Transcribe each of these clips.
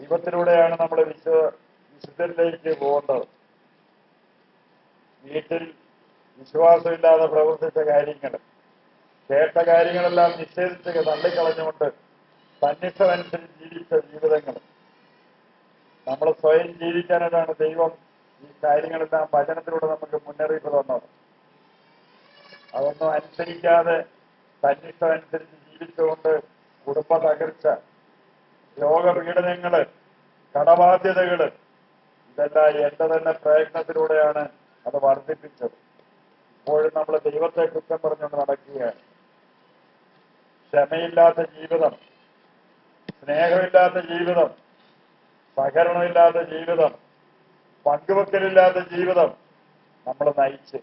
ദൈവത്തിലൂടെയാണ് നമ്മൾ വിശുദ്ധരിലേക്ക് പോകേണ്ടത്. വീട്ടിൽ വിശ്വാസമില്ലാതെ പ്രവർത്തിച്ച കാര്യങ്ങൾ, കേട്ട കാര്യങ്ങളെല്ലാം നിഷേധിച്ച് തള്ളിക്കളഞ്ഞുകൊണ്ട് തന്നിഷ്ടമനുസരിച്ച് ജീവിച്ച ജീവിതങ്ങൾ, നമ്മൾ സ്വയം ജീവിക്കാനായിട്ടാണ് ദൈവം ഈ കാര്യങ്ങളെല്ലാം വചനത്തിലൂടെ നമുക്ക് മുന്നറിയിപ്പ് തന്നത്. അതൊന്നും അനുസരിക്കാതെ തന്നിഷ്ടമനുസരിച്ച് ജീവിച്ചുകൊണ്ട് കുടുംബ തകർച്ച, രോഗപീഡനങ്ങള്, കടബാധ്യതകള്, ഇതെല്ലാം എന്റെ തന്നെ പ്രയത്നത്തിലൂടെയാണ് അത് വർദ്ധിപ്പിച്ചത്. ഇപ്പോഴും നമ്മൾ ദൈവത്തെ കുറ്റം പറഞ്ഞുകൊണ്ട് നടക്കുകയാണ്. ക്ഷമയില്ലാത്ത ജീവിതം, സ്നേഹമില്ലാത്ത ജീവിതം, സഹകരണമില്ലാത്ത ജീവിതം, പങ്കുവെക്കലില്ലാത്ത ജീവിതം നമ്മൾ നയിച്ച്.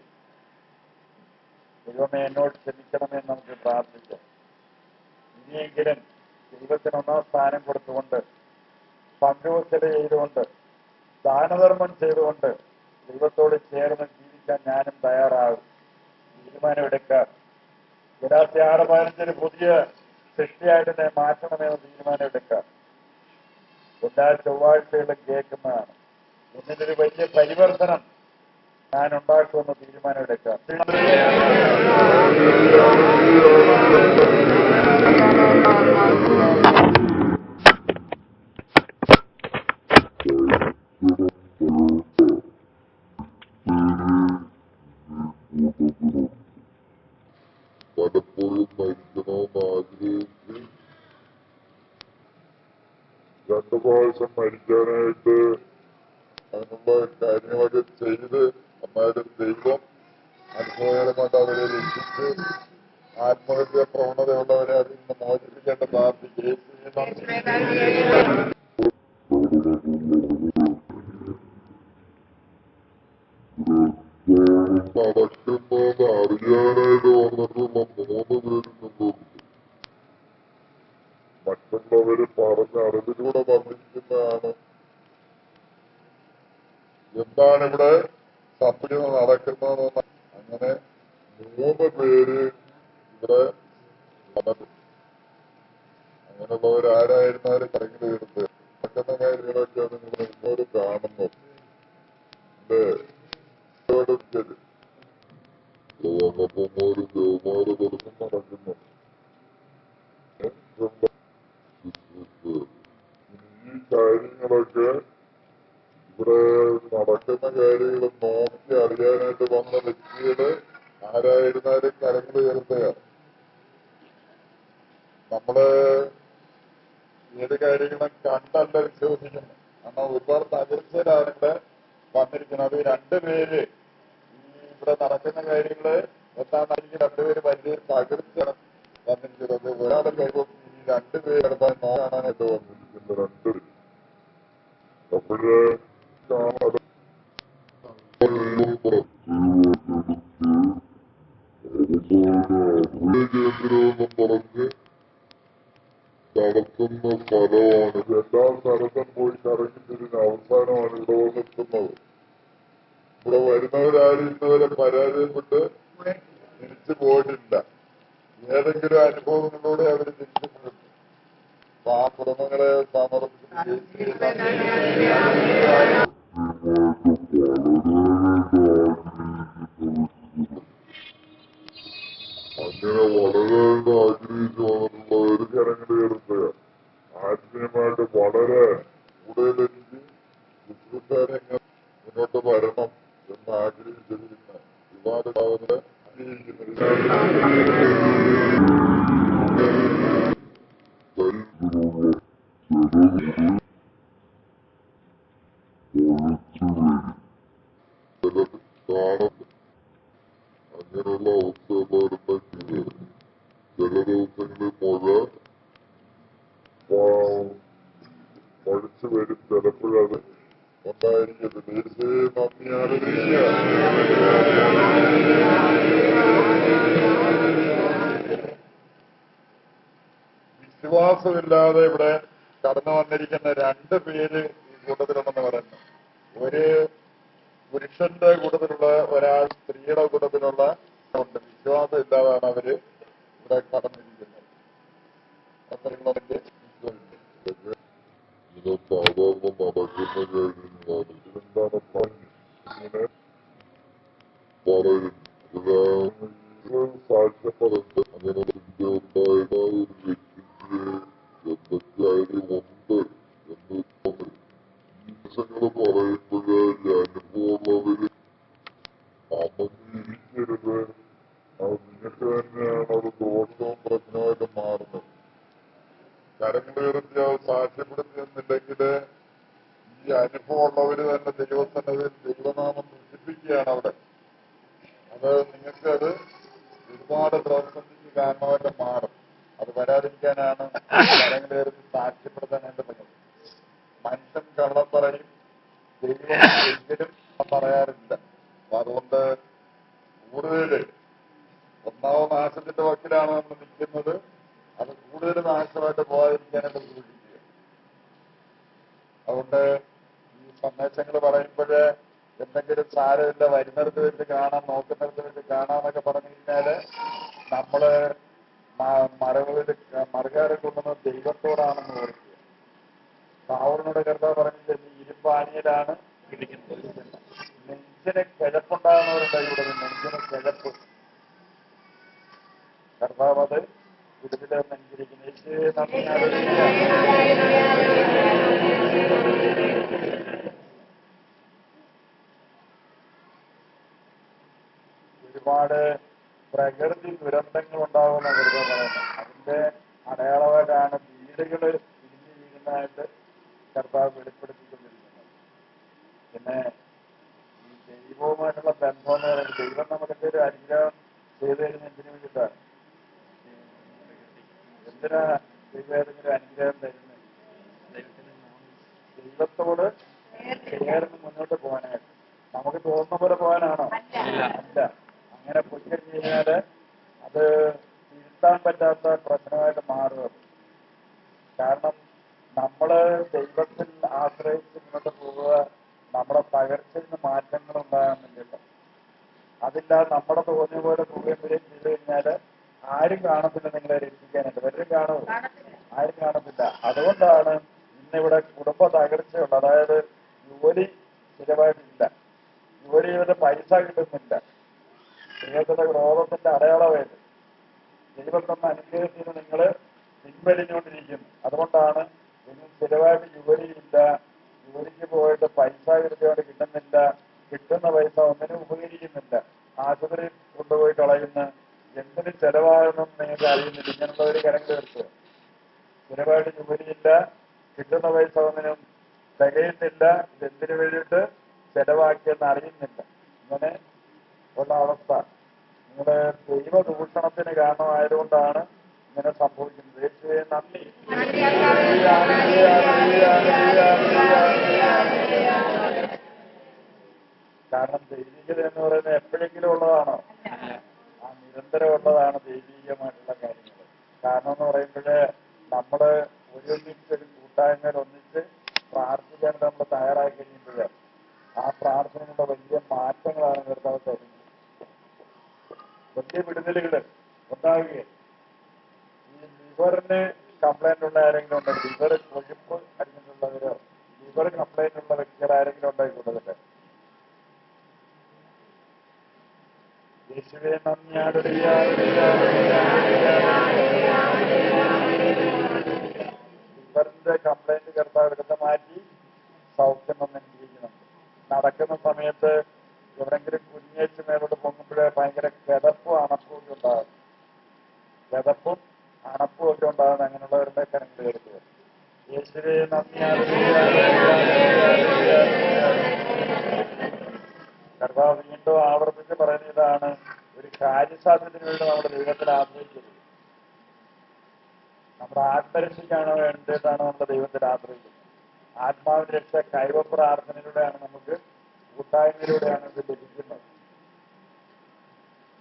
ദൈവമേ എന്നോട് ക്ഷമിക്കണമെന്ന് നമുക്ക് പ്രാർത്ഥിക്കാം. ഇനിയെങ്കിലും ദൈവത്തിന് ഒന്നാം സ്ഥാനം കൊടുത്തുകൊണ്ട്, പങ്കുവെക്കൽ ചെയ്തുകൊണ്ട്, ദാനധർമ്മം ചെയ്തുകൊണ്ട് ദൈവത്തോട് ചേർന്ന് ജീവിക്കാൻ ഞാനും തയ്യാറാകും. തീരുമാനമെടുക്കാം. ഗലാത്യ 6:15 പുതിയ സൃഷ്ടിയായിട്ട് എന്നെ മാറ്റണമെന്ന് തീരുമാനമെടുക്കാം. എല്ലാ ചൊവ്വാഴ്ചകളും കേൾക്കുന്നതാണ്. എന്നിട്ടൊരു വലിയ പരിവർത്തനം ഞാൻ ഉണ്ടാക്കുമെന്ന് തീരുമാനമെടുക്കാം. പലപ്പോഴും മരിക്കണമെന്ന് ആഗ്രഹിച്ച് 2 പ്രാവശ്യം മരിക്കാനായിട്ട് അതിനുള്ള കാര്യങ്ങളൊക്കെ ചെയ്ത് എന്നാലും ദൈവം അനുഭവകരമായിട്ട് അവരെ രക്ഷിച്ച് ആത്മഹത്യാ പ്രവണതയുള്ളവരെ അതിൽ നിന്ന് മോചിപ്പിക്കേണ്ട പ്രാർത്ഥിക്കുകയും നടക്കുന്നത് അറിയാനായിട്ട് വന്നിട്ടുള്ള 3 പേരിൽ നിന്നും മറ്റുള്ളവര് പറഞ്ഞ അറിവിലൂടെ വന്നിരിക്കുന്നതാണ്. എന്താണ് ഇവിടെ സത്യം നടക്കുന്നതെന്ന് അങ്ങനെ 3 പേര് ഇവിടെ നടന്നു. അങ്ങനെയുള്ളവരാരായിരുന്നാലും കറങ്ങി തീർത്ത് നടക്കുന്ന കാര്യങ്ങളൊക്കെയാണ് നിങ്ങൾ എന്നോട് കാണുന്നത്. വന്നപ്പോര് ദേവമാര ദർശനം നടക്കുന്നു. ഈ കാര്യങ്ങളൊക്കെ ഇവിടെ നടക്കുന്ന കാര്യങ്ങൾ നോക്കി അറിയാനായിട്ട് വന്ന വ്യക്തികള് ആരായിരുന്നാലും കരങ്ങൾ ഉയർത്തുകയാണ്. നമ്മള് ഏത് കാര്യങ്ങളും കണ്ടല്ല വിശ്വസിക്കുന്നു. കാരണം ഒരുപാട് തകർച്ചയിലാണ് ഇവിടെ വന്നിരിക്കുന്നത്. അത് 2 പേര് ഇവിടെ നടക്കുന്ന കാര്യങ്ങള് എന്താണെന്ന് 2 പേര് വലിയ തകർച്ചയാണ് വന്നിരിക്കുന്നത്. ഒരാളെ കഴിയുമ്പോൾ ഈ 2 പേര് നോക്കാനായിട്ട് വന്നിരിക്കുന്നത് 2 പേര്. അപ്പോഴ് കേന്ദ്രമെന്നും പറഞ്ഞ് നടത്തുന്ന സ്ഥലമാണ്. എല്ലാ സ്ഥലത്തും പോയി കറങ്ങി തിരിഞ്ഞ അവസാനമാണ് ഇവിടെ വന്നെത്തുന്നത്. ഇവിടെ വരുന്നവരാരും ഇന്നവരെ പരാജയപ്പെട്ട് തിരിച്ചു പോയിട്ടില്ല. ഏതെങ്കിലും അനുഭവങ്ങളിലൂടെ അവർ തിരിച്ചു പോയിട്ടുണ്ട്. ആ കുടുംബങ്ങളെ അങ്ങനെ വളരെ ആഗ്രഹിച്ചു വന്നിട്ടുള്ളവര് കരങ്ങൾ കയറുന്നത് ആത്മീയമായിട്ട് വളരെ കൂടുതലെനിക്ക് ക്രിസ്തുക്കാരെ മുന്നോട്ട് വരണം എന്ന് ആഗ്രഹിച്ചിരിക്കുന്ന വിവാദഭാവങ്ങളെ അങ്ങനെയുള്ള അവസ്ഥയുള്ളവരുണ്ടെങ്കിൽ ചില ദിവസങ്ങളിൽ മഴിച്ചു വരും. ചിലപ്പോഴത് ഉണ്ടായിരിക്കരുത്. തീർച്ചയായും നന്ദിയാണ്. വിശ്വാസമില്ലാതെ ഇവിടെ കടന്നു വന്നിരിക്കുന്ന 2 പേര് ഈ കൂട്ടത്തിലുണ്ടെന്ന് പറയുന്നു. ഒരു പുരുഷന്റെ കൂട്ടത്തിലുള്ള ഒരാൾ സ്ത്രീയുടെ കൂട്ടത്തിലുള്ള ഉണ്ട്. വിശ്വാസം ഇല്ലാതാണ് അവര് ഇവിടെ കടന്നിരിക്കുന്നത്. അത്രയുള്ള കാര്യങ്ങളാണ്. എന്താണ് ഇങ്ങനെ പറയുന്നത്? സാക്ഷ്യപ്പെടുന്നത് അങ്ങനെ ചിന്ത ഉണ്ടായിരുന്ന ഒരു വ്യക്തിക്ക് എന്തൊക്കെയായാലും ഉണ്ട് എന്ന് തോന്നി. ഈ വിഷയങ്ങൾ പറയുമ്പോഴേ ഈ അനുഭവമുള്ളവര് അമർന്നിരിക്കരുത്. അത് നിങ്ങൾക്ക് തന്നെയാണ് അത് ദോഷവും പ്രശ്നമായിട്ട് മാറുന്നത്. കരങ്ങളുയർത്തി അത് സാക്ഷ്യപ്പെടുത്തിയെന്നില്ലെങ്കിൽ ഈ അനുഭവമുള്ളവര് തന്നെ ദൈവസന്നതിൽ ദൈവനാമം നശിപ്പിക്കുകയാണ് അവിടെ. അത് നിങ്ങൾക്കത് ഒരുപാട് പ്രതിസന്ധിക്ക് കാരണമായിട്ട് മാറും. അത് വരാതിരിക്കാനാണ് കരങ്ങളുയർത്തി സാക്ഷ്യപ്പെടുത്താനായിട്ട്. മനുഷ്യൻ കള്ളം പറയും, ദൈവം ഒരിക്കലും പറയാറില്ല. അപ്പൊ അതുകൊണ്ട് കൂടുതൽ ഒന്നാമത് നാശത്തിന്റെ വക്കിലാണ് നമ്മൾ നിൽക്കുന്നത്. അത് കൂടുതൽ നാശമായിട്ട് പോകാതിരിക്കാനായിട്ട് സൂക്ഷിക്കുക. അതുകൊണ്ട് ഈ സന്ദേശങ്ങൾ പറയുമ്പോഴ് എന്തെങ്കിലും സാരമില്ല, വരുന്നിടത്ത് വെച്ച് കാണാം, നോക്കുന്നിടത്ത് വെച്ച് കാണാന്നൊക്കെ പറഞ്ഞു കഴിഞ്ഞാല് നമ്മള് മറുകാരെ കൊണ്ടുവന്ന ദൈവത്തോടാണെന്ന് ഓർക്കുക. സാവറിനോട് കർത്താവ് പറഞ്ഞിട്ട് ഇരുമ്പാനിയിലാണ് ഇരിക്കുന്നത്. നെഞ്ചിന് കിഴപ്പുണ്ടാകുന്നവരുണ്ട്. ഇവിടെ നെഞ്ചിന് കിഴപ്പ് കർത്താവ് അത് വിടുതൽ നെഞ്ചിരിക്കുന്നു. ഒരുപാട് പ്രകൃതി ദുരന്തങ്ങൾ ഉണ്ടാകുന്ന വെറുതെ പറയുന്നത്. അതിന്റെ അടയാളമായിട്ടാണ് വീടുകൾ ഇടിഞ്ഞു വീഴുന്നതായിട്ട് കർത്താവ് വെളിപ്പെടുത്തിക്കൊണ്ടിരിക്കുന്നത്. പിന്നെ ഈ ദൈവവുമായിട്ടുള്ള ബന്ധം എന്ന് പറയുന്നത്, ദൈവം നമുക്കൊക്കെ ഒരു അനുഗ്രഹം ചെയ്തു തരുന്ന എന്തിനു വേണ്ടിയിട്ടാണ്? എന്തിനാ ദൈവം ഏതെങ്കിലും അനുഗ്രഹം തരുന്നത്? ദൈവത്തോട് ചേർന്ന് മുന്നോട്ട് പോകാനായിട്ട്. നമുക്ക് തോന്നുന്ന പോലെ പോകാനാണോ? അല്ല. അങ്ങനെ പോയി കഴിഞ്ഞാല് അത് തിരുത്താൻ പറ്റാത്ത പ്രശ്നമായിട്ട് മാറുക. കാരണം നമ്മള് ദൈവത്തിൽ ആശ്രയിച്ച് മുന്നോട്ട് പോവുക, നമ്മുടെ തകർച്ചയിൽ നിന്ന് മാറ്റങ്ങൾ ഉണ്ടാകുന്നില്ല. അതില്ല നമ്മുടെ തോന്നിയ പോലെ പോവുകയും ചെയ്തു കഴിഞ്ഞാല് ആരും കാണത്തില്ല നിങ്ങളെ രക്ഷിക്കാനായിട്ട്. വരും കാണുമോ? ആരും കാണത്തില്ല. അതുകൊണ്ടാണ് ഇന്നിവിടെ കുടുംബ തകർച്ചയുണ്ട്. അതായത് ജോലി സ്ഥിരമായിട്ടില്ല, ജോലി ചെയ്തിട്ട് പൈസ കിട്ടുന്നില്ല. ദൈവത്തിന്റെ ക്രോധത്തിന്റെ അടയാളമായിട്ട് ദൈവം തന്ന അനുഗ്രഹത്തിന് നിങ്ങൾ പിൻവലിഞ്ഞുകൊണ്ടിരിക്കുന്നു. അതുകൊണ്ടാണ് ഇനി സ്ഥിരമായിട്ട് ജോലിയില്ല, ജോലിക്ക് പോയിട്ട് പൈസ കൃത്യമായിട്ട് കിട്ടുന്നില്ല, കിട്ടുന്ന പൈസ ഒന്നിനും ഉപകരിക്കുന്നില്ല, ആശുപത്രി കൊണ്ടുപോയി കളയുന്ന, എന്തിന് ചെലവാകുമെന്ന് നിങ്ങൾക്ക് അറിയുന്നില്ല. ഇങ്ങനെയുള്ള ഒരു കരം തീർത്ത് സ്ഥിരമായിട്ട് ജോലിയില്ല, കിട്ടുന്ന പൈസ ഒന്നിനും തികയുന്നില്ല, ഇതെന്തിനു വേണ്ടിയിട്ട് ചെലവാക്കിയെന്ന് അറിയുന്നില്ല. ഇങ്ങനെ ഉള്ള അവസ്ഥ നിങ്ങളുടെ ദൈവദൂഷണത്തിന് കാരണമായതുകൊണ്ടാണ് ഇങ്ങനെ സംഭവിക്കുന്നത്. യേശുവേ നന്ദി. കാരണം ദൈവികത എന്ന് പറയുന്നത് എപ്പോഴെങ്കിലും ഉള്ളതാണോ? ആ നിരന്തരം ഉള്ളതാണ് ദൈവീകമായിട്ടുള്ള കാര്യങ്ങൾ. കാരണം എന്ന് പറയുമ്പോഴേ നമ്മള് ഒരുമിച്ചൊരു കൂട്ടായ്മയിൽ ഒന്നിച്ച് പ്രാർത്ഥിക്കാൻ നമ്മൾ തയ്യാറായി കഴിയുമ്പോഴേ ആ പ്രാർത്ഥനയുടെ വലിയ മാറ്റങ്ങളാണ് കർത്താവ് തരുന്നത്. വലിയ വിടുതലുകൾ ഉണ്ടാവുകയും. ഈ ലിവറിന് കംപ്ലൈന്റ് ഉള്ള ആരെങ്കിലും ഉണ്ടെങ്കിൽ, ലിവർ കൊഴുപ്പ് അടിച്ചിട്ടുള്ളവരോ ലിവർ കംപ്ലൈന്റ് ഉള്ള വ്യക്തികൾ ആരെങ്കിലും ഉണ്ടായി കൂടുതൽ യേശുവേ ലിവറിന്റെ കംപ്ലൈന്റ് കർത്താവ് എടുത്ത് മാറ്റി സൗഖ്യം വന്നിരിക്കുന്നുണ്ട്. നടക്കുന്ന സമയത്ത് എവിടെങ്കിലും കുഞ്ഞേച്ച് മേലോട്ട് പൊങ്ങുമ്പോഴേ ഭയങ്കര കിതപ്പും അണപ്പും ഒക്കെ ഉണ്ടാകും. കിതപ്പും അണപ്പും ഒക്കെ ഉണ്ടാകുന്ന അങ്ങനെയുള്ളവരുടെ കരങ്ങൾ എടുക്കുക. യേശുവേ കർത്താവ് വീണ്ടും ആവർത്തിച്ച് പറയുന്ന ഇതാണ്, ഒരു കാര്യസാധ്യത്തിന് വേണ്ടി നമ്മുടെ ദൈവത്തിൽ ആശ്രയിക്കരുത്. നമ്മുടെ ആത്മരക്ഷയ്ക്കാണോ വേണ്ടിയിട്ടാണ് നമ്മുടെ ദൈവത്തിൽ ആശ്രയിക്കുന്നത്. ആത്മാവിന്റെ രക്ഷ കൈവ പ്രാർത്ഥനയിലൂടെയാണ്, നമുക്ക് കൂട്ടായ്മയിലൂടെയാണ് ഇത് ലഭിക്കുന്നത്.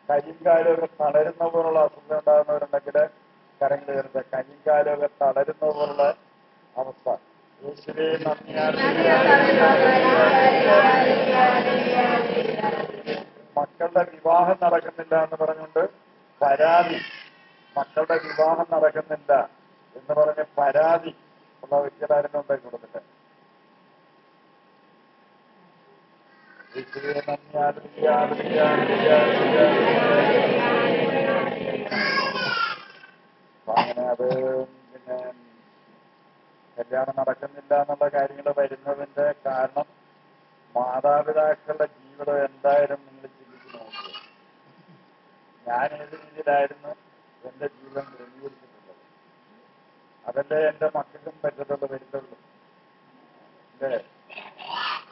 കൈയും കാലമൊക്കെ തളരുന്ന പോലുള്ള അസുഖം ഉണ്ടാകുന്നവരുണ്ടെങ്കിൽ കരങ്ങൾ ഉയർത്തുക. കൈയും കാലമൊക്കെ തളരുന്ന പോലുള്ള അവസ്ഥ. യേശുവേ മക്കളുടെ വിവാഹം നടക്കുന്നില്ല എന്ന് പറഞ്ഞുകൊണ്ട് പരാതി, മക്കളുടെ വിവാഹം നടക്കുന്നില്ല എന്ന് പറഞ്ഞ് പരാതി ഉള്ള വ്യക്തികളായിരുന്നു ഉണ്ടായി കൊടുത്തിട്ട് യേശുവേ നന്ദി, ഹല്ലേലൂയ, ഹല്ലേലൂയ, ഹല്ലേലൂയ, ഹല്ലേലൂയ. അപ്പൊ അങ്ങനെ അത് പിന്നെ കല്യാണം നടക്കുന്നില്ല എന്നുള്ള കാര്യങ്ങൾ വരുന്നതിന്റെ കാരണം മാതാപിതാക്കളുടെ ജീവിതം എന്തായാലും നിങ്ങൾ ചിന്തിച്ച് നോക്കുക. ഞാൻ ഏത് രീതിയിലായിരുന്നു എന്റെ ജീവിതം ക്രമീകരിച്ചിട്ടുള്ളത്, അതല്ലേ എന്റെ മക്കൾക്കും പറ്റത്തുള്ളൂ, വരുത്തുള്ളൂ. അല്ലേ?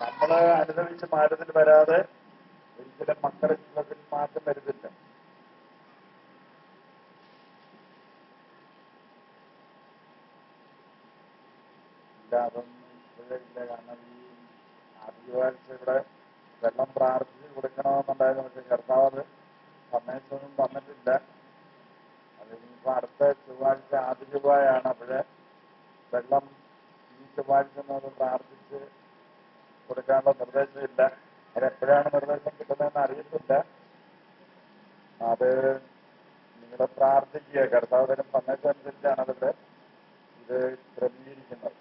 നമ്മള് അനുഭവിച്ച് മാറ്റത്തിൽ വരാതെ ഒരിക്കലും മക്കളുടെ ജീവിതത്തിൽ മാറ്റം വരുന്നില്ല. ഇല്ല, അതൊന്നും ഇപ്പോഴേ ഇല്ല. കാരണം ഈ ആദിവാഴ്ച ഇവിടെ വെള്ളം പ്രാർത്ഥിച്ച് കൊടുക്കണമെന്നുണ്ടായിരുന്നു. പക്ഷെ കർത്താവ് സന്ദേശമൊന്നും തന്നിട്ടില്ല. അത് ഇനിയിപ്പോൾ അടുത്ത ചൊവ്വാഴ്ച ആദ്യ ചൊവ്വായാണ്. അപ്പോഴേ വെള്ളം ഈ ചൊവ്വാഴ്ച നമുക്ക് പ്രാർത്ഥിച്ച് കൊടുക്കാനുള്ള നിർദ്ദേശമില്ല. അതെപ്പോഴാണ് നിർദ്ദേശം കിട്ടുന്നതെന്ന് അറിയത്തില്ല. അത് നിങ്ങൾ പ്രാർത്ഥിക്കുക. കർത്താവ് തരും സന്ദേശമനുസരിച്ചാണ് അതിവിടെ ഇത് ക്രമീകരിക്കുന്നത്.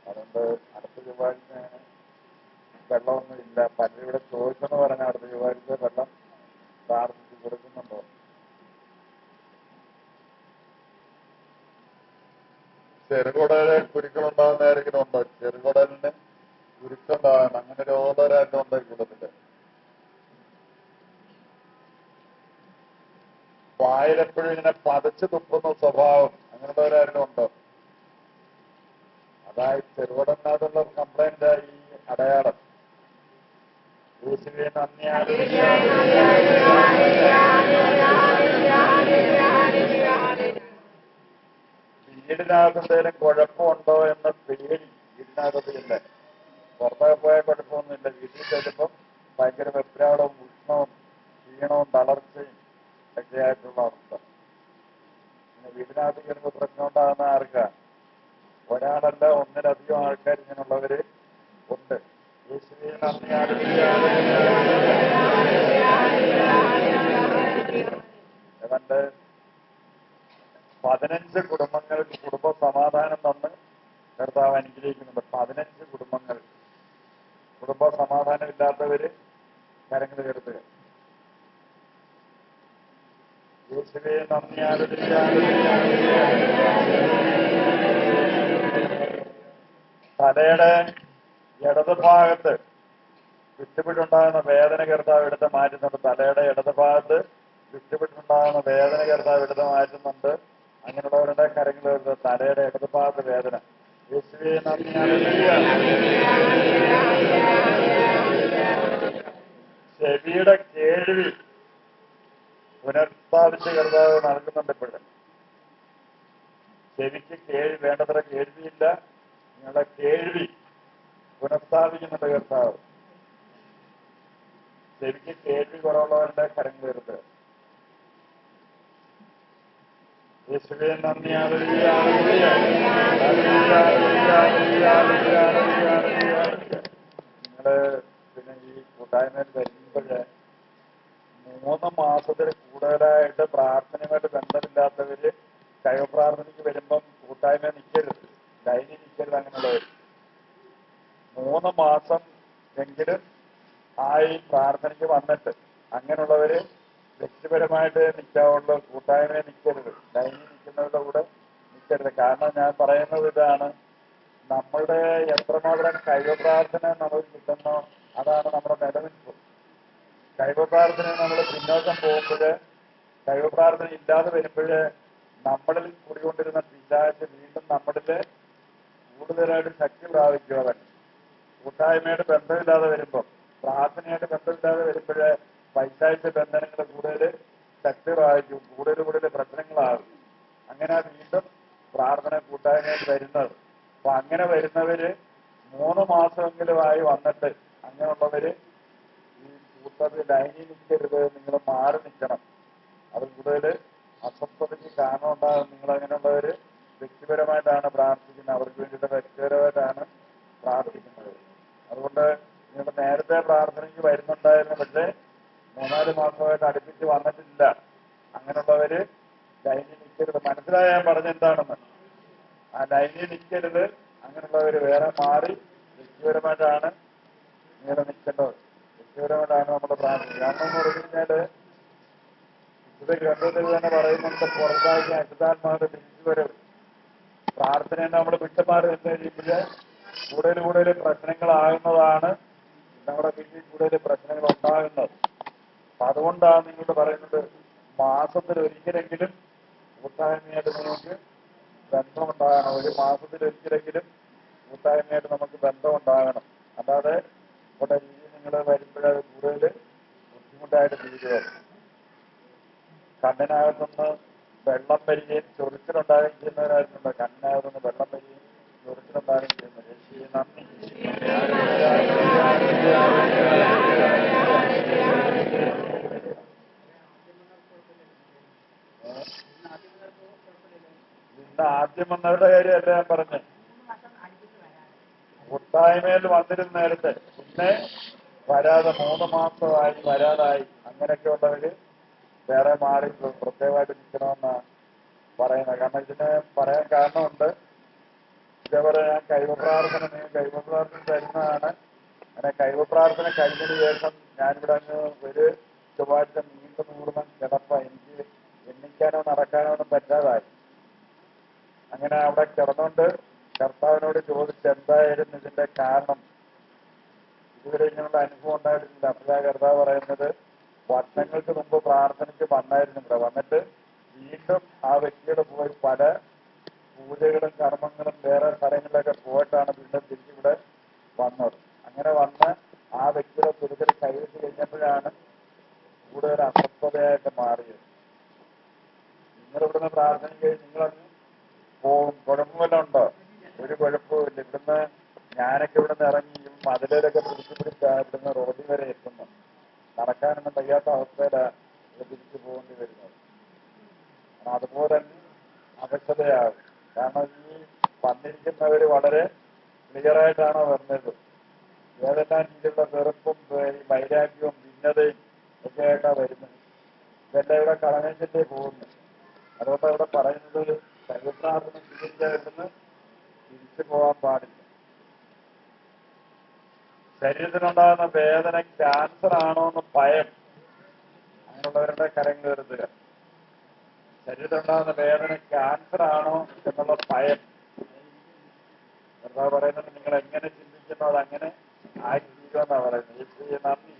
അതുകൊണ്ട് അടുത്ത ചൊവ്വാഴ്ച വെള്ളമൊന്നും ഇല്ല. പലരും ഇവിടെ ചോദിച്ചെന്ന് പറഞ്ഞാൽ അടുത്ത ചൊവ്വാഴ്ച വെള്ളം പ്രാർത്ഥിച്ച് കൊടുക്കുന്നുണ്ടോ? ചെറുകുടല് കുരുക്കളുണ്ടാകുന്ന ആരെങ്കിലും ഉണ്ടോ? ചെറുകുടലിന് കുരുക്കുണ്ടാകാൻ അങ്ങനെ രോഗരായിട്ട് ഉണ്ടായി കൂടത്തില്ല. വായിലെപ്പോഴും ഇങ്ങനെ പതച്ച് തുപ്പുന്ന സ്വഭാവം അങ്ങനെയുള്ളവരാരും ഉണ്ടോ? അതായത് ചെറുകുടലിനകത്തുള്ള കംപ്ലൈന്റ് ഈ അടയാളം. യേശുവേ നന്ദി, ഹല്ലേലൂയ. വീടിനകത്ത് എന്തെങ്കിലും കുഴപ്പമുണ്ടോ എന്ന പേടി വീടിനകത്തില്ല. പുറത്തൊക്കെ പോയാൽ കുഴപ്പമൊന്നുമില്ല. വീട്ടിൽ ചെല്ലുമ്പം ഭയങ്കര വെപ്രാളവും ഉഷ്ണവും ക്ഷീണവും തളർച്ചയും ഒക്കെ ആയിട്ടുള്ള അവസ്ഥ. പിന്നെ വീടിനകത്ത് കയറുമ്പോൾ പ്രശ്നം ഉണ്ടാകുന്ന ആർക്കാ? ഒരാളല്ല, ഒന്നിലധികം ആൾക്കാർ ഇങ്ങനെയുള്ളവര് ഉണ്ട്. യേശുവേ നന്ദി, ഹല്ലേലൂയ. ഏതാണ്ട് 15 കുടുംബങ്ങൾക്ക് കുടുംബ സമാധാനം തന്ന് കർത്താവ് അനുഗ്രഹിക്കുന്നുണ്ട്. 15 കുടുംബങ്ങൾ കുടുംബ സമാധാനം ഇല്ലാത്തവര് കരങ്ങൾ കെടുത്തുക. യേശുവേ നന്ദി, ഹല്ലേലൂയ. തലയുടെ ഇടത് ഭാഗത്ത് വിട്ടുപിട്ടുണ്ടാകുന്ന വേദന കർത്താവ് എടുത്ത് മാറ്റുന്നുണ്ട്. തലയുടെ ഇടത് ഭാഗത്ത് വിട്ടുപിട്ടുണ്ടാകുന്ന വേദന കർത്താവ് എടുത്ത് മാറ്റുന്നുണ്ട്. അങ്ങനെയുള്ളവരുടെ കരങ്ങൾ എടുത്ത് തലയുടെ ഇടത് ഭാഗത്ത് വേദന. യേശുവേ നന്ദി, ഹല്ലേലൂയ. ചെവിയുടെ കേൾവി പുനഃസ്ഥാപിച്ച് കർത്താവ് നൽകുന്നുണ്ട്. ഇപ്പോഴും ചെവിക്ക് വേണ്ടത്ര കേൾവിയില്ല. നിങ്ങളുടെ കേൾവി പുനഃസ്ഥാപിക്കുന്നുണ്ട് കർത്താവ്. ചെവിക്ക് കേൾവി കുറവുള്ളവരുടെ കരങ്ങൾ എടുത്ത്. യേശുവേ നന്ദി, hallelujah, hallelujah, hallelujah, hallelujah, hallelujah, hallelujah. നിങ്ങള് പിന്നെ ഈ കൂട്ടായ്മയിൽ വരുമ്പോഴ് 3 മാസത്തിൽ കൂടുതലായിട്ട് പ്രാർത്ഥനയുമായിട്ട് ബന്ധമില്ലാത്തവര് ദൈവപ്രാർത്ഥനയ്ക്ക് വരുമ്പം കൂട്ടായ്മ നിൽക്കരുത്, ലൈനിൽ നിൽക്കരുത്. അങ്ങനെയുള്ളവർ 3 മാസം എങ്കിലും ആയി പ്രാർത്ഥനയ്ക്ക് വന്നിട്ട് അങ്ങനെയുള്ളവര് വ്യക്തിപരമായിട്ട് നിൽക്കാവുള്ളൂ. കൂട്ടായ്മയെ നിൽക്കരുത്, ലൈനിൽ നിൽക്കുന്നവരുടെ കൂടെ നിൽക്കരുത്. കാരണം ഞാൻ പറയുന്നത് ഇതാണ്, നമ്മളുടെ എത്രമാത്രം കൈവപ്രാർത്ഥന നമുക്ക് കിട്ടുന്നോ അതാണ് നമ്മുടെ നിലനിൽപ്പ്. കൈവപ്രാർത്ഥന നമ്മൾ പിന്നോക്കം പോകുമ്പോൾ, കൈവപ്രാർത്ഥന ഇല്ലാതെ വരുമ്പോൾ നമ്മളിൽ കൂടിക്കൊണ്ടിരുന്ന പിശാച് വീണ്ടും നമ്മളിൽ കൂടുതലായിട്ട് ശക്തി പ്രാപിക്കുക തന്നെ. കൂട്ടായ്മയായിട്ട് ബന്ധമില്ലാതെ വരുമ്പോൾ, പ്രാർത്ഥനയായിട്ട് ബന്ധമില്ലാതെ വരുമ്പോൾ പൈശാചിക ബന്ധനങ്ങൾ കൂടുതൽ ശക്തി പ്രാപിക്കും, കൂടുതൽ പ്രശ്നങ്ങളാകും. അങ്ങനെ വീണ്ടും പ്രാർത്ഥന കൂട്ടായ്മയായിട്ട് വരുന്നത്. അപ്പൊ അങ്ങനെ വരുന്നവര് 3 മാസമെങ്കിലും ആയി വന്നിട്ട് അങ്ങനെയുള്ളവര് ഈ കൂട്ടത്തിൽ ലൈനിൽ നിൽക്കരുത്, നിങ്ങൾ മാറി നിൽക്കണം. അത് കൂടുതൽ അസ്വസ്ഥതയ്ക്ക് കാരണം ഉണ്ടാകും. നിങ്ങൾ അങ്ങനെയുള്ളവര് വ്യക്തിപരമായിട്ടാണ് പ്രാർത്ഥിക്കുന്നത്, അവർക്ക് വേണ്ടിയിട്ട് വ്യക്തിപരമായിട്ടാണ് പ്രാർത്ഥിക്കുന്നത്. അതുകൊണ്ട് നിങ്ങൾ നേരത്തെ പ്രാർത്ഥനയ്ക്ക് വരുന്നുണ്ടായിരുന്നു, പക്ഷേ 3-4 മാസമായിട്ട് അടുപ്പിച്ച് വന്നിട്ടില്ല. അങ്ങനെയുള്ളവര് ലൈനിൽ നിൽക്കരുത്. മനസ്സിലായ ഞാൻ പറഞ്ഞെന്താണെന്ന്? ആ ലൈനിൽ നിൽക്കരുത്. അങ്ങനെയുള്ളവര് വേറെ മാറി വ്യക്തിപരമായിട്ടാണ് നിങ്ങൾ നിൽക്കേണ്ടത്. വിവരമായിട്ടാണ് നമ്മൾ പ്രാർത്ഥിക്കുന്നത്. കാരണം എന്ന് പറഞ്ഞു കഴിഞ്ഞാല് ഇത് ഗ്രന്ഥത്തിൽ തന്നെ പറയുന്നുണ്ട്, പുറത്താക്കി അശുദ്ധാത്മാവിന്റെ തിരിച്ചുവരവ്. പ്രാർത്ഥനയെ നമ്മൾ വിട്ടുമാറി എന്ന് കഴിയുമ്പോൾ കൂടുതൽ കൂടുതൽ പ്രശ്നങ്ങളാകുന്നതാണ്, നമ്മുടെ വീട്ടിൽ കൂടുതൽ പ്രശ്നങ്ങൾ ഉണ്ടാകുന്നത്. അപ്പൊ അതുകൊണ്ടാണ് നിങ്ങളോട് പറയുന്നത്, മാസത്തിൽ ഒരിക്കലെങ്കിലും കൂട്ടായ്മയായിട്ട് നിങ്ങൾക്ക് ബന്ധമുണ്ടാകണം. ഒരു മാസത്തിൽ ഒരിക്കലെങ്കിലും കൂട്ടായ്മയായിട്ട് നമുക്ക് ബന്ധമുണ്ടാകണം. അല്ലാതെ ഇവിടെ രീതി നിങ്ങൾ വരുമ്പോഴത് കൂടുതൽ ബുദ്ധിമുട്ടായിട്ട് തീരുക. കണ്ണിനകത്തുനിന്ന് വെള്ളം വരികയും ചൊറിച്ചിലുണ്ടാകുകയും ചെയ്യുന്നവരായിട്ടുണ്ട്. കണ്ണിനകത്തുനിന്ന് വെള്ളം വരികയും ചൊറിച്ചിലുണ്ടാകുകയും ചെയ്യുന്നത്. യേശുവേ നന്ദി. ഇന്ന് ആദ്യം വന്നവരുടെ കാര്യമല്ല ഞാൻ പറഞ്ഞത്, കൂട്ടായ്മയിൽ വന്നിരുന്ന നേരത്തെ പിന്നെ വരാതെ 3 മാസമായി വരാതായി അങ്ങനെയൊക്കെ ഉള്ളവര് വേറെ മാറി പ്രത്യേകമായിട്ട് നിൽക്കണമെന്നാണ് പറയുന്നത്. കാരണം ഇതിന് പറയാൻ കാരണമുണ്ട്. ഇതേപോലെ ഞാൻ കൈവപ്രാർത്ഥന തരുന്നതാണ്. അങ്ങനെ കൈവപ്രാർത്ഥന കഴിഞ്ഞതിന് ശേഷം ഞാനിവിടെ അങ്ങ് ഒരു ചൊവ്വാഴ്ച നീണ്ടു നൂറുന്ന കിടപ്പ. എനിക്ക് എണ്ണിക്കാനോ നടക്കാനോ ഒന്നും പറ്റാതായി. അങ്ങനെ അവിടെ കിടന്നുകൊണ്ട് കർത്താവിനോട് ചോദിച്ച് എന്തായാലും ഇതിന്റെ കാരണം. ഇതുവരെ ഇങ്ങനെയുള്ള അനുഭവം ഉണ്ടായിട്ടില്ല. അപ്പോഴാ കർത്താവ് പറയുന്നത്, വർഷങ്ങൾക്ക് മുമ്പ് പ്രാർത്ഥനയ്ക്ക് വന്നായിരുന്നു ഇവിടെ. വന്നിട്ട് വീണ്ടും ആ വ്യക്തിയുടെ പോയി പല പൂജകളും കർമ്മങ്ങളും വേറെ സ്ഥലങ്ങളിലൊക്കെ പോയിട്ടാണ് വീണ്ടും തിരിച്ചിവിടെ വന്നത്. അങ്ങനെ വന്ന് ആ വ്യക്തിയുടെ തുരുത്തിൽ കൈവച്ച് കഴിഞ്ഞപ്പോഴാണ് കൂടുതൽ അസ്വസ്ഥതയായിട്ട് മാറിയത്. നിങ്ങളിവിടുന്ന് പ്രാർത്ഥന കഴിഞ്ഞ് നിങ്ങളങ്ങ് പോകും. കുഴപ്പമല്ല ഉണ്ടോ? ഒരു കുഴപ്പമില്ല. ഇവിടുന്ന് ഞാനൊക്കെ ഇവിടുന്ന് ഇറങ്ങി മതിലൊക്കെ പിടിച്ച് ഇവിടുന്ന് റോഡിൽ വരെ എത്തുന്നു. നടക്കാനൊന്നും വയ്യാത്ത അവസ്ഥയിലാണ് ഇത് തിരിച്ചു പോകേണ്ടി വരുന്നത്. അതുപോലെ തന്നെ അവശതയാകും. കാരണം ഈ വന്നിരിക്കുന്നവർ വളരെ ക്ലിയറായിട്ടാണ് വരുന്നത്. ഏതെല്ലാം രീതിയിലുള്ള വെറുപ്പും ഈ വൈരാഗ്യവും ഭിന്നതയും ഒക്കെ ആയിട്ടാണ് വരുന്നത്. ഇതെല്ലാം ഇവിടെ കളഞ്ഞിട്ടേ പോകുന്നു. അതുകൊണ്ട് ഇവിടെ പറയുന്നത്, ദൈവപ്രാർത്ഥന സ്വീകരിക്കാതിരുന്ന് തിരിച്ചു പോകാൻ പാടില്ല. ശരീരത്തിനുണ്ടാകുന്ന വേദന ക്യാൻസർ ആണോ എന്ന് ഭയം, അങ്ങനെയുള്ളവരുടെ കരങ്ങൾ ഉയർത്തുക. ശരീരത്തിനുണ്ടാകുന്ന വേദന ക്യാൻസർ ആണോ എന്നുള്ള ഭയം. എന്താ പറയുന്നത്, നിങ്ങൾ എങ്ങനെ ചിന്തിക്കുന്നോ അതങ്ങനെ ആയിത്തീരുമെന്നാണ് പറയുന്നത്. യേശുവേ നന്ദി.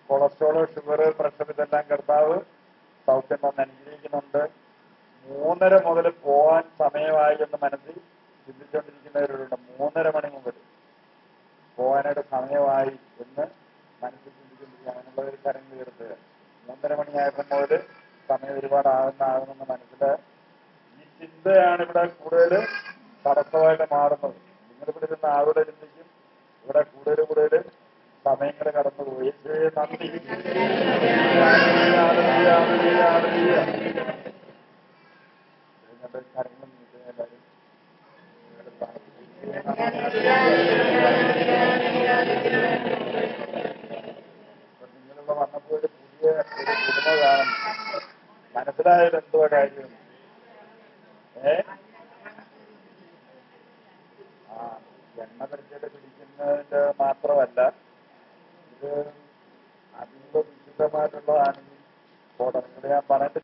കൊളസ്ട്രോള്, ഷുഗർ, പ്രഷർ ഇതെല്ലാം കർത്താവ് സൗഖ്യം തന്ന് അനുഗ്രഹിക്കുന്നുണ്ട്. 3:30 മുതൽ പോകാൻ സമയമായി എന്ന് മനസ്സിൽ ചിന്തിച്ചുകൊണ്ടിരിക്കുന്നവരുണ്ട്. 3:30 മണി മുതൽ പോകാനായിട്ട് സമയമായി എന്ന് മനസ്സിൽ ചിന്തിച്ചുകൊണ്ടിരിക്കുക. അങ്ങനെയുള്ളവർ കരങ്ങൾ ഉയർത്തുക. 3:30 മണിയായപ്പോൾ മുതൽ സമയം ഒരുപാട് ആകുമെന്ന് മനസ്സിലായി. ഈ ചിന്തയാണ് ഇവിടെ കൂടുതൽ തടസ്സമായിട്ട് മാറുന്നത്. നിങ്ങളിവിടെ ഇരുന്ന് ആളുടെ ചിന്തിക്കും, ഇവിടെ കൂടുതൽ സമയങ്ങൾ കടന്നുപോയി. നന്ദി. കാര്യങ്ങൾ എല്ലാവരും നിങ്ങളിവിടെ വന്നപ്പോൾ ഒരു പുതിയ ഒരു പുതുമ കാണുന്നു. മനസ്സിലായത് എന്തുവാ കാര്യം? എണ്ണ പരിചയം പിടിക്കുന്നതിന്റെ മാത്രമല്ല, ഇത് അതീവ വിശുദ്ധമായിട്ടുള്ളതാണെങ്കിൽ ഞാൻ പറഞ്ഞിട്ട്